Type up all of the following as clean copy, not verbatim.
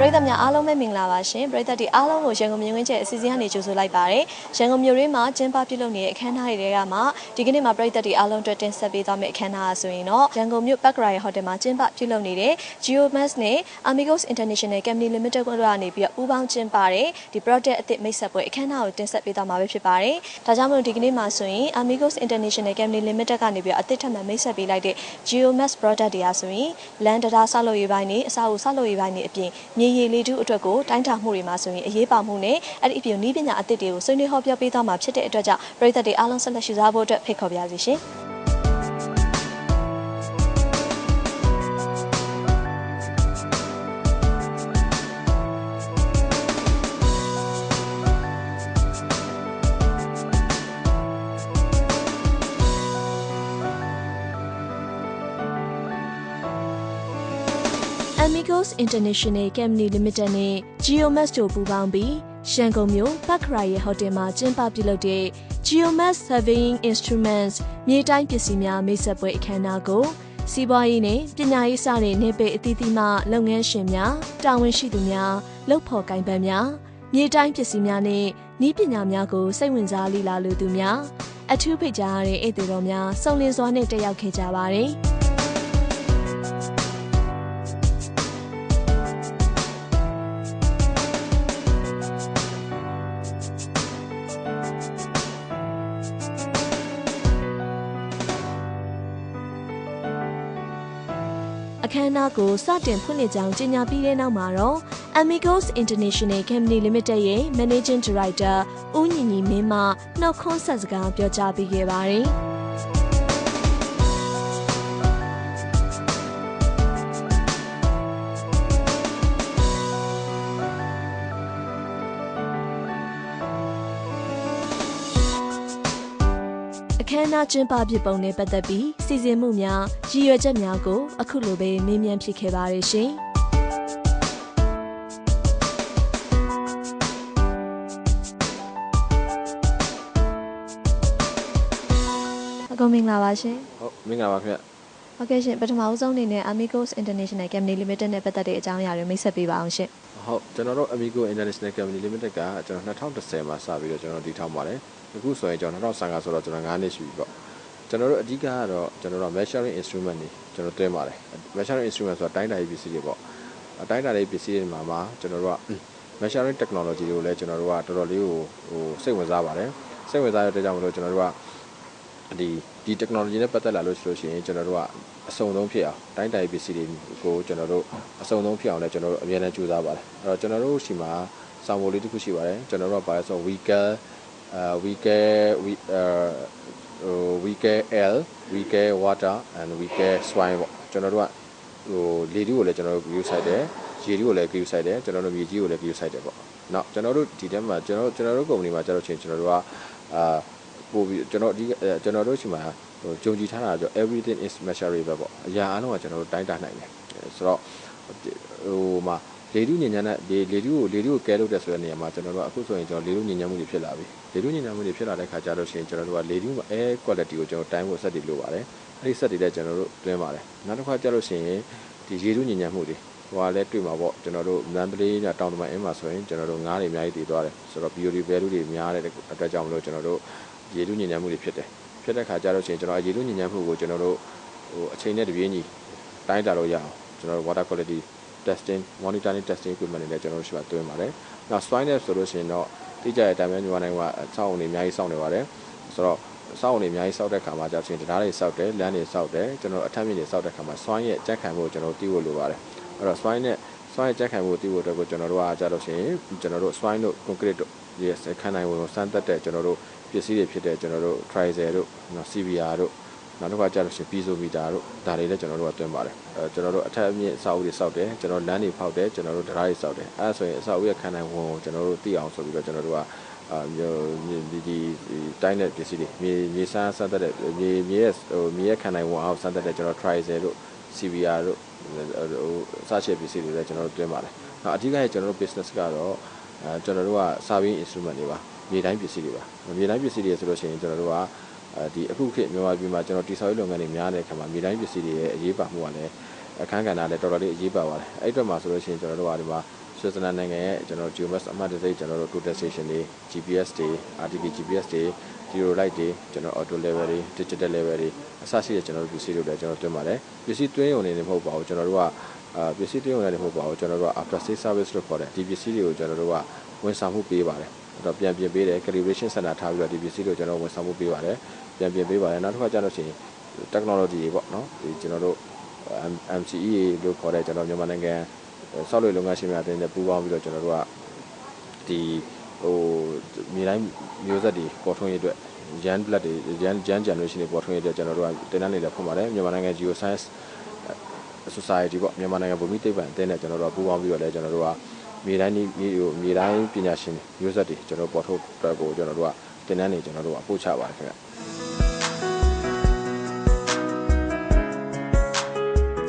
ရိသတ်များအားလုံးပဲမင်္ဂလာပါရှင်ပရိသတ်ဒီအားလုံးကိုရန်ကုန်မြို့ဝင်းကျဲအစီအစဉ်ကနေကြိုဆိုလိုက်ပါတယ်ရန်ကုန်မြို့ရင်းမှာကျင်းပပြုလုပ်နေတဲ့အခမ်းအနားတွေကမှဒီကနေ့မှာပရိသတ်ဒီအားလုံးအတွက်တင်ဆက်ပေးသွားမယ့်အခမ်းအနားဆိုရင်တော့ရန်ကုန်မြို့ပတ်ကရာရဲ့ဟိုတယ်မှာကျင်းပပြုလုပ်နေတဲ့ Geomass နဲ့ Amigos International Company Limited တို့ကနေပြီးတော့ပူးပေါင်းကျင်းပတဲ့ဒီ project အသစ်မိတ်ဆက်ပွဲအခမ်းအနားကိုတင်ဆက်ပေးသွားမှာပဲဖြစ်ပါတယ်ဒါကြောင့်မို့ဒီကနေ့မှာဆိုရင် Amigos International Company Limited ကနေပြီးတော့အသစ်ထပ်မံမိတ်ဆက်ပေးလိုက်တဲ့ Geomass product တွေအားဆိုရင်လန်ဒတာဆောက်လုပ်ရေးပိုင်းနဲ့အစာအုပ်ဆောက်လုပ်ရေးပိုင်းနဲ့အပြင်မြေရည်လေးတူအတွက်ကိုတိုင်းတာမှုတွေမှာဆိုရင်အရေးပါမှုနဲ့အဲ့ဒီအပြင်နည်းပညာအသစ်တွေကိုဆွေးနွေးဟောပြောပေးသွားမှာဖြစ်တဲ့အတွက်ကြောင့်ပရိသတ်တွေအားလုံးဆက်လက်ရှုစားဖို့အတွက်ဖိတ်ခေါ်ပါရစေရှင်Amigos International Company Limited နဲ့ Geomass တို့ပူးပေါင်းပြီးရန်ကုန်မြို့ပတ်ခရာရဲ့ဟိုတယ်မှာကျင်းပပြုလုပ်တဲ့ Geomass Surveying Instruments မြေတိုင်းပစ္စည်းများမိတ်ဆက်ပွဲအခမ်းအနားကိုစီးပွားရေးနဲ့ပညာရေးစတဲ့နယ်ပယ်အသီးသီးမှလုပ်ငန်းရှင်များတာဝန်ရှိသူများလုပ်ဖော်ကိုင်ဘက်များမြေတိုင်းပစ္စည်းများနဲ့နည်းပညာများကိုစိတ်ဝင်စားလေ့လာလိုသူများအထူးဖိတ်ကြားရတဲ့ဧည့်သည်တော်များစုံလင်စွာနဲ့တက်ရောက်ခဲ့ကြပါတယ်အခမ်းအနားကိုစတင်ဖွင့်လှစ်ကြောင်းကြေညာပြီးတဲ့နောက်မှာတော့ Amigos International Company Limited ရဲ့ Managing Director ဦးညီညီမင်းမှနှုတ်ခွန်းဆက်စကားပြောကြားပေးခဲ့ပါတယ်။အခမ်းအနားကျင်းပဖြစ်ပုံနဲ့ပတ်သက်ပြီးစီစဉ်မှုများရည်ရွယ်ချက်များကိုအခုလိုပဲမေးမြန်းဖြစ်ခဲ့ပါတယ်ရှင်။အကုန်မင်္ဂလာပါရှင်။ဟုတ်မင်္ဂလာပါခင်ဗျ။ဟုတ်ကဲ့ရှင်ပထမဦးဆုံးအနေနဲ့ Amigos International Company Limited နဲ့ပတ်သက်တဲ့အကြောင်းအရာတွေမိတ်ဆက်ပေးပါအောင်ရှင်။ဟုတ်ကျွန်တော်တို့ Amigos International Company Limited ကကျွန်တော်2010မှာစပြီးတော့ကျွန်တော်တည်ထောင်ပါတယ်။အခုဆိုရင်ကျွန်တော်2015ဆိုတော့ကျွန်တော်9နှစ်ရှိပြီပေါ့ကျွန်တော်တို့အဓိကကတော့ကျွန်တော်တို့ measuring instrument တွေကျွန်တော်တွင်းပါတယ် measuring instrument ဆိုတာတိုင်းတာရေးပစ္စည်းတွေပေါ့တိုင်းတာရေးပစ္စည်းတွေမှာကျွန်တော်တို့က measuring technology တွေကိုလည်းကျွန်တော်တို့ကတော်တော်လေးကိုစိတ်ဝင်စားပါတယ်စိတ်ဝင်စားရတဲ့ကြောင့်မလို့ကျွန်တော်တို့ကဒီ technology နဲ့ပတ်သက်လာလို့ဆိုလို့ရှိရင်ကျွန်တော်တို့ကအစုံဆုံးဖြစ်အောင်တိုင်းတာရေးပစ္စည်းတွေကိုကျွန်တော်တို့အစုံဆုံးဖြစ်အောင်လည်းကျွန်တော်တို့အများနဲ့ကြိုးစားပါတယ်အဲ့တော့ကျွန်တော်တို့ရှိမှာစာမိုးလေးတစ်ခုရှိပါတယ်ကျွန်တော်တို့ကဘာလဲဆိုတော့ we care L we care water and we care swine ပေါ့ကျွန်တော်တို့ကလေတူးကိုလည်းကျွန်တော်တို့ view site တယ်ရေတူးကိုလည်း view site တယ်ကျွန်တော်တို့မြေကြီးကိုလည်း view site တယ်ပေါ့နောက်ကျွန်တော်တို့ဒီထဲမှာကျွန်တော်တို့ company မှာကျတော့ချင်းကျွန်တော်တို့ကပို့ပြီးကျွန်တော်တို့ရှိမှာဂျုံကြည်ထားတာကြောင့် everything is measurable ပေါ့အရာအားလုံးကကျွန်တော်တို့တိုင်းတာနိုင်တယ်ဆိုတော့မှာလေတူးညဉ့်ညံတဲ့လေတူးကိုကဲလုပ်တဲ့ဆိုတဲ့နေရာမှာကျွန်တော်တို့အခုဆိုရင်ကျွန်တော်လေတူးညဉ့်ညံမှုတွေဖြစ်လာပြီလေတူးညဉ့်ညံမှုတွေဖြစ်လာတဲ့ခါကျတော့ရှင်ကျွန်တော်တို့ကလေတူး air quality ကိုကျွန်တော်တိုင်းဖို့စက်တွေလိုပါတယ်အဲ့ဒီစက်တွေလည်းကျွန်တော်တို့တွင်းပါတယ်နောက်တစ်ခါကျတော့ရှင်ဒီရေတူးညဉ့်ညံမှုတွေဟိုကလည်းတွေ့မှာပေါ့ကျွန်တော်တို့မန္တလေးညတောင်တမန်အင်းမှာဆိုရင်ကျွန်တော်တို့ငားတွေအများကြီးတည်သွားတယ်ဆိုတော့ BOD value တွေများတဲ့အတွက်ကြောင့်မလို့ကျွန်တော်တို့ရေတူးညဉ့်ညံမှုတွေဖြစ်တဲ့ခါကျတော့ရှင်ကျွန်တော်ရေတူးညဉ့်ညံမှုကိုကျွန်တော်တို့အချိန်နဲ့တပြေးညီတိုင်းတာလို့ရအောင်ကျွန်တော်တို့ water quality testing monitoring testing equipment တွေလည်းကျွန်တော်တို့ရှိပါတွင်းပါတယ်။နောက် swine နဲ့ဆိုလို့ရှိရင်တော့တိကျတဲ့အတိုင်းပဲမြန်မာနိုင်ငံကအဆောက်အုံတွေအများကြီးစောင့်နေပါတယ်။ဆိုတော့အဆောက်အုံတွေအများကြီးစောက်တဲ့ခါမှာကြာချင်းတရားတွေစောက်တယ်လမ်းတွေစောက်တယ်ကျွန်တော်အထက်မြင့်တွေစောက်တဲ့ခါမှာ swine ရဲ့ကြက်ခံမှုကိုကျွန်တော်တီးဖို့လိုပါတယ်။အဲ့တော့ swine ရဲ့ကြက်ခံမှုကိုတီးဖို့အတွက်ကိုကျွန်တော်တို့ကကြာလို့ရှိရင်ကျွန်တော်တို့ swine တို့ concrete တို့ဒီခံနိုင်ဝင်ကိုစမ်းသပ်တဲ့ကျွန်တော်တို့ပစ္စည်းတွေဖြစ်တဲ့ကျွန်တော်တို့ trizel တို့နော် CBR တို့နောက်တစ်ခါကျလို့ရှိရင် piezometer တို့ဒါတွေလည်းကျွန်တော်တို့ကတွင်းပါတယ်ကျွန်တော်တို့အထက်အမြင့်အဆောက်အဦတွေစောက်တယ်ကျွန်တော်လမ်းတွေဖောက်တယ်ကျွန်တော်တို့တရားတွေစောက်တယ်အဲဒါဆိုရင်အဆောက်အဦရဲ့ခံနိုင်ဝင်ကိုကျွန်တော်တို့သိအောင်ဆိုပြီးတော့ကျွန်တော်တို့ကဒီတိုင်းတဲ့ပစ္စည်းတွေမြေစမ်းစမ်းတဲ့မြေရဲ့ခံနိုင်ဝင်အောင်စမ်းတဲ့ကျွန်တော် trizel တို့ CBR တို့စားချက်ပစ္စည်းတွေလည်းကျွန်တော်တို့တွင်းပါတယ်နောက်အဓိကရဲ့ကျွန်တော်တို့ business ကတော့ကျွန်တော်တို့က surveying instrument တွေပါမြေတိုင်းပစ္စည်းတွေပါမြေတိုင်းပစ္စည်းတွေဆိုလို့ရှိရင်ကျွန်တော်တို့ကဒီအခုခေတ်မြန်မာပြည်မှာကျွန်တော်တိဆောက်ရေးလုပ်ငန်းတွေများတဲ့အခါမှာမြေတိုင်းပစ္စည်းတွေရဲ့အရေးပါမှုကလည်းအခန်းကဏ္ဍလည်းတော်တော်လေးအရေးပါပါတယ်အဲ့အတွက်မှာဆိုလို့ရှိရင်ကျွန်တော်တို့ကဒီမှာ Switzerland နိုင်ငံရဲ့ကျွန်တော် GeoMass အမှတ်တံဆိပ်ကျွန်တော်တို့ total station တွေ GPS တွေ RTK GPS တွေ zero light တွေကျွန်တော် auto level တွေ digital level တွေအစရှိတဲ့ကျွန်တော်တို့ပစ္စည်းတွေလည်းကျွန်တော်တွင်းပါတယ်ပစ္စည်းတွင်းရုံနေမဟုတ်ပါဘူးကျွန်တော်တို့ကပစ္စည်းတွင်းရုံနေမဟုတ်ပါဘူးကျွန်တော်တို့က after sales service လို့ခေါ်တယ်ဒီပစ္စည်းတွေကိုကျွန်တော်တို့ကဝန်ဆောင်မှုပေးပါတယ်အဲ့တော့ပြန်ပြင်ပေးတယ် calibration center ထားပြီးတော့ဒီပစ္စည်းတွေကိုကျွန်တော်ဝန်ဆောင်မှုပေးပါတယ်ပြန်ပြင်ပေးပါတယ်နောက်တစ်ခါကျတော့ရှင် technology တွေပေါ့နော်ဒီကျွန်တော်တို့ MCE လို့ခေါ်တဲ့ကျွန်တော်မြန်မာနိုင်ငံဆောက်လုပ်လုပ်ငန်းရှင်များအသင်းနဲ့ပူးပေါင်းပြီးတော့ကျွန်တော်တို့ကဒီဟိုမြေတိုင်းမျိုးဆက်တွေပေါ်ထွန်းရေးအတွက် Young Blood တွေ Young Generation တွေပေါ်ထွန်းရေးအတွက်ကျွန်တော်တို့ကတင်တန်းနေတယ်ဖွင့်ပါတယ်မြန်မာနိုင်ငံ Geoscience Society ပေါ့မြန်မာနိုင်ငံဗဟိုသိပ္ပံအသင်းနဲ့ကျွန်တော်တို့ကပူးပေါင်းပြီးတော့လည်းကျွန်တော်တို့ကမြေတိုင်းပညာရှင်မျိုးဆက်တွေကျွန်တော်ပေါ်ထုတ်အတွက်ကိုကျွန်တော်တို့ကတင်တန်းနေကျွန်တော်တို့ကအပို့ချပါတယ်ခင်ဗျ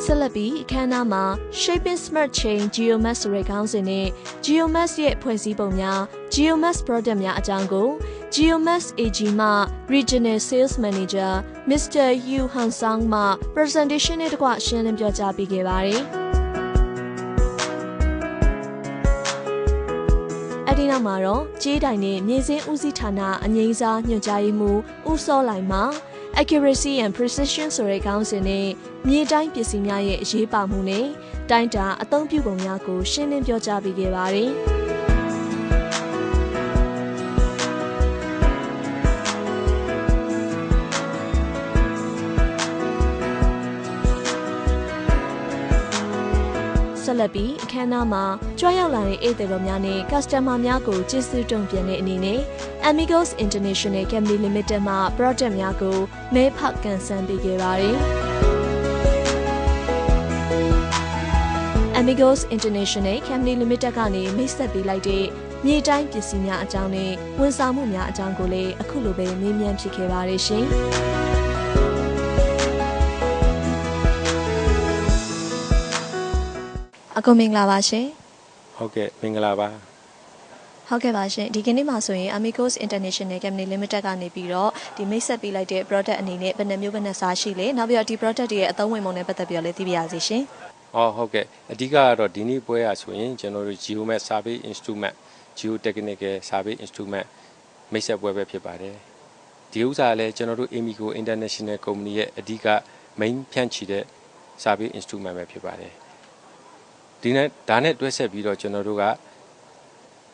ဆက်လက်ပြီးအခမ်းအနားမှာ Shaping Smart Chain GeoMass ဆိုတဲ့ခေါင်းစဉ်နဲ့ GeoMass ရဲ့ဖွဲ့စည်းပုံများ GeoMass Product များအကြောင်းကို GeoMass AG မှ Regional Sales Manager Mr. Yu Hansang မှ Presentation နဲ့တကွရှင်းလင်းပြောကြားပေးခဲ့ပါတယ်။အဲဒီနောက်မှာတော့ကြေးတိုင်နဲ့မြေစင်းဦးစီးဌာနအငိမ့်စားညွှန်ကြားရေးမှူးဦးစောလိုင်မှ Accuracy and Precision ဆိုတဲ့ခေါင်းစဉ်နဲ့မြေတိုင်းပစ္စည်းများရဲ့အရေးပါမှုနဲ့တိုင်းတာအသုံးပြုပုံများကိုရှင်းလင်းပြောကြားပေးခဲ့ပါတယ်။ဆက်လက်ပြီးအခမ်းအနားမှာကြွရောက်လာတဲ့ဧည့်သည်တော်များနဲ့ customer များကိုကျေးဇူးတုံ့ပြန်တဲ့အနေနဲ့ Amigos International Company Limited မှ product များကိုမဲဖောက်ကန်ဆန်းပေးခဲ့ပါတယ်။ Amigos International Company Limited ကနေမိတ်ဆက်ပေးလိုက်တဲ့မြေတိုင်းပစ္စည်းများအကြောင်းနဲ့ဝန်ဆောင်မှုများအကြောင်းကိုလည်းအခုလိုပဲမေးမြန်းဖြစ်ခဲ့ပါတယ်ရှင်။အကုန်မင်္ဂလာပါရှင်။ဟုတ်ကဲ့မင်္ဂလာပါ။ဟုတ်ကဲ့ပါရှင်ဒီကနေ့မှာဆိုရင် Amigos International Company Limited ကနေပြီးတော့ဒီမိတ်ဆက်ပေးလိုက်တဲ့ product အနေနဲ့ဘယ်နှမျိုးဘယ်နှစားရှိလဲနောက်ပြီးတော့ဒီ product တွေရဲ့အသုံးဝင်ပုံနဲ့ပတ်သက်ပြီးတော့လည်းသိပြရစီရှင်။ဟုတ်ကဲ့အဓိကကတော့ဒီနေ့ပွဲရဆိုရင်ကျွန်တော်တို့ GeoMass Survey Instrument Geotechnical Survey Instrument မိတ်ဆက်ပွဲပဲဖြစ်ပါတယ်။ဒီဥစ္စာလည်းကျွန်တော်တို့ Amigo International Company ရဲ့အဓိက main ဖြန့်ချီတဲ့ Survey Instrument ပဲဖြစ်ပါတယ်။ဒါနဲ့တွဲဆက်ပြီးတော့ကျွန်တော်တို့က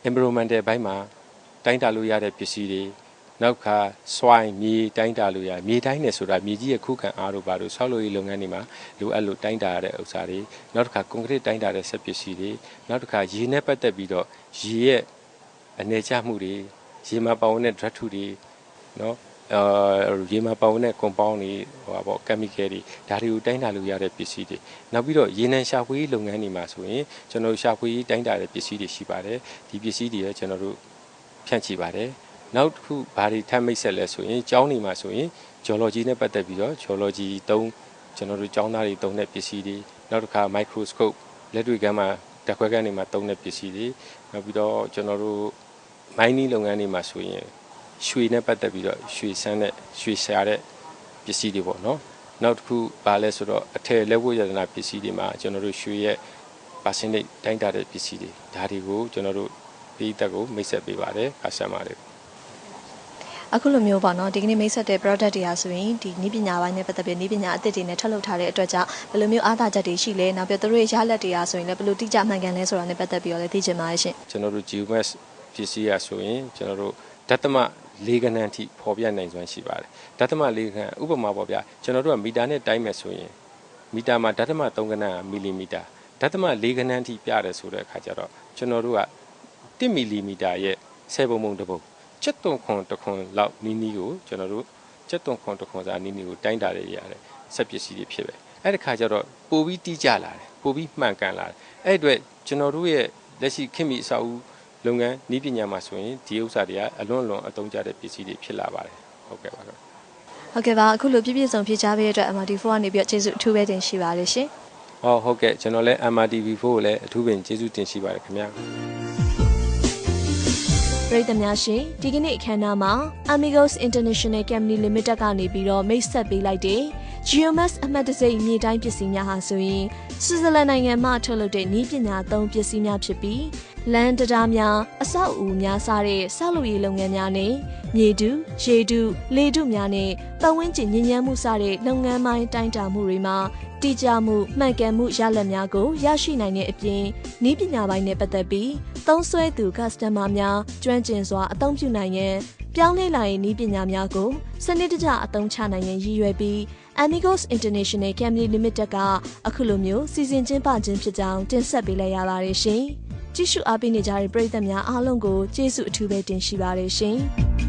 environmental ဘိုင်းမှာတိုင်းတာလို့ရတဲ့ပစ္စည်းတွေနောက်ခါ soil မြေတိုင်းတာလို့ရမြေတိုင်းနဲ့ဆိုတာမြေကြီးရဲ့ခုခံအားတို့ဘာလို့ဆောက်လုပ်ရေးလုပ်ငန်းတွေမှာလိုအပ်လို့တိုင်းတာရတဲ့ဥစ္စာတွေနောက်တစ်ခါ concrete တိုင်းတာတဲ့ဆက်ပစ္စည်းတွေနောက်တစ်ခါရေနဲ့ပတ်သက်ပြီးတော့ရေရဲ့အနေချမှုတွေရေမှာပါဝင်တဲ့ drug တွေနော်ရေမှာပါဝင်တဲ့ compound တွေပေါ့ chemical တွေဒါတွေကိုတိုင်းတာလို့ရတဲ့ပစ္စည်းတွေနောက်ပြီးတော့ရေနံရှာဖွေရေးလုပ်ငန်းတွေမှာဆိုရင်ကျွန်တော်တို့ရှာဖွေရေးတိုင်းတာတဲ့ပစ္စည်းတွေရှိပါတယ်ဒီပစ္စည်းတွေကျွန်တော်တို့ဖြန့်ချိပါတယ်နောက်တစ်ခုဘာတွေထပ်မိတ်ဆက်လဲဆိုရင်ကျောင်းတွေမှာဆိုရင် geology နဲ့ပတ်သက်ပြီးတော့ geology သုံးကျွန်တော်တို့ကျောင်းသားတွေသုံးတဲ့ပစ္စည်းတွေနောက်တစ်ခါ microscope လက်တွေ့ကမ်းမှာဓာတ်ခွဲခန်းတွေမှာသုံးတဲ့ပစ္စည်းတွေနောက်ပြီးတော့ကျွန်တော်တို့ mining လုပ်ငန်းတွေမှာဆိုရင်ရွှေနဲ့ပတ်သက်ပြီးတော့ရွှေဆန်းတဲ့ရွှေရှာတဲ့ပစ္စည်းတွေပေါ့နော်နောက်တစ်ခုဘာလဲဆိုတော့အထည်လက်ဝတ်ရတနာပစ္စည်းတွေမှာကျွန်တော်တို့ရွှေရဲ့ percentage တိုင်းတာတဲ့ပစ္စည်းတွေဒါတွေကိုကျွန်တော်တို့ပြည်သက်ကိုမိတ်ဆက်ပေးပါတယ် customer တွေအခုလိုမျိုးပေါ့နော်ဒီကနေ့မိတ်ဆက်တဲ့ product တွေဟာဆိုရင်ဒီနည်းပညာပိုင်းနဲ့ပတ်သက်ပြီးနည်းပညာအသစ်တွေနဲ့ထုတ်လုပ်ထားတဲ့အတွက်ကြောင့်ဘယ်လိုမျိုးအားသာချက်တွေရှိလဲနောက်ပြီးသူတို့ရဲ့ရလဒ်တွေဟာဆိုရင်လည်းဘယ်လိုတိကျမှန်ကန်လဲဆိုတာနဲ့ပတ်သက်ပြီးတော့လည်းသိချင်ပါတယ်ရှင်ကျွန်တော်တို့ GeoMass ပစ္စည်းရဆိုရင်ကျွန်တော်တို့ဓာတ်သမ၄ခဏအထိပေါ်ပြနိုင်စွမ်းရှိပါတယ်ဓာတ်သမ၄ခဏဥပမာပေါ့ဗျာကျွန်တော်တို့ကမီတာနဲ့တိုင်းမယ်ဆိုရင်မီတာမှာဓာတ်သမ3ခဏမီလီမီတာဓာတ်သမ၄ခဏအထိပြတယ်ဆိုတဲ့အခါကျတော့ကျွန်တော်တို့က1မီလီမီတာရဲ့10ပုံတစ်ပုံချက်သွန်ခွန်တစ်ခွန်လောက်နီးနီးကိုကျွန်တော်တို့ချက်သွန်ခွန်တစ်ခွန်စာနီးနီးကိုတိုင်းတာရရတယ်ဆက်ပစ္စည်းတွေဖြစ်ပဲအဲ့ဒီခါကျတော့ပိုပြီးတိကျလာတယ်ပိုပြီးမှန်ကန်လာတယ်အဲ့အတွက်ကျွန်တော်တို့ရဲ့လက်ရှိခင်မီအစာအုပ်လုပ်ငန်းနည်းပညာမှာဆိုရင်ဒီဥစ္စာတွေကအလွန်အသုံးကျတဲ့ပစ္စည်းတွေဖြစ်လာပါတယ်ဟုတ်ကဲ့ပါဟုတ်ကဲ့ပါအခုလိုပြည့်ပြည့်စုံဖြည့်ချပေးတဲ့အတွက် MRT4 ကနေပြီးတော့ကျေးဇူးအထူးပဲတင်ရှိပါတယ်ရှင်ဟုတ်ကဲ့ကျွန်တော်လည်း MRTV4 ကိုလည်းအထူးပင်ကျေးဇူးတင်ရှိပါတယ်ခင်ဗျာပရိသတ်များရှင်ဒီကနေ့အခမ်းအနားမှာ Amigos International Company Limited ကနေပြီးတော့မိတ်ဆက်ပေးလိုက်တဲ့ Geomass အမှတ်တစိမ့်မြေတိုင်းပစ္စည်းများဟာဆိုရင်ဆွစ်ဇာလန်နိုင်ငံမှထုတ်လုပ်တဲ့နည်းပညာသုံးပစ္စည်းများဖြစ်ပြီးလမ်းတရားများအဆောက်အဦများစတဲ့ဆောက်လုပ်ရေးလုပ်ငန်းများနဲ့မြေတူရေတူလေတူများနဲ့ပတ်ဝန်းကျင်ညဉ့်ဉန်းမှုစတဲ့လုပ်ငန်းပိုင်းတိုင်းတာမှုတွေမှာတိကျမှုမှန်ကန်မှုရလဒ်များကိုရရှိနိုင်တဲ့အပြင်နည်းပညာပိုင်းနဲ့ပတ်သက်ပြီးသုံးစွဲသူ customer များကျွမ်းကျင်စွာအသုံးပြုနိုင်ရန်ပြောင်းလဲလာတဲ့နည်းပညာများကိုစနစ်တကျအသုံးချနိုင်ရန်ရည်ရွယ်ပြီး Amigos International Company Limited ကအခုလိုမျိုးစီစဉ်ကျင်းပခြင်းဖြစ်ကြောင်းတင်ဆက်ပေးလိုက်ရပါတယ်ရှင်။ကြည့်ရှုအားပေးနေကြတဲ့ပရိသတ်များအားလုံးကိုကျေးဇူးအထူးပဲတင်ရှိပါတယ်ရှင်။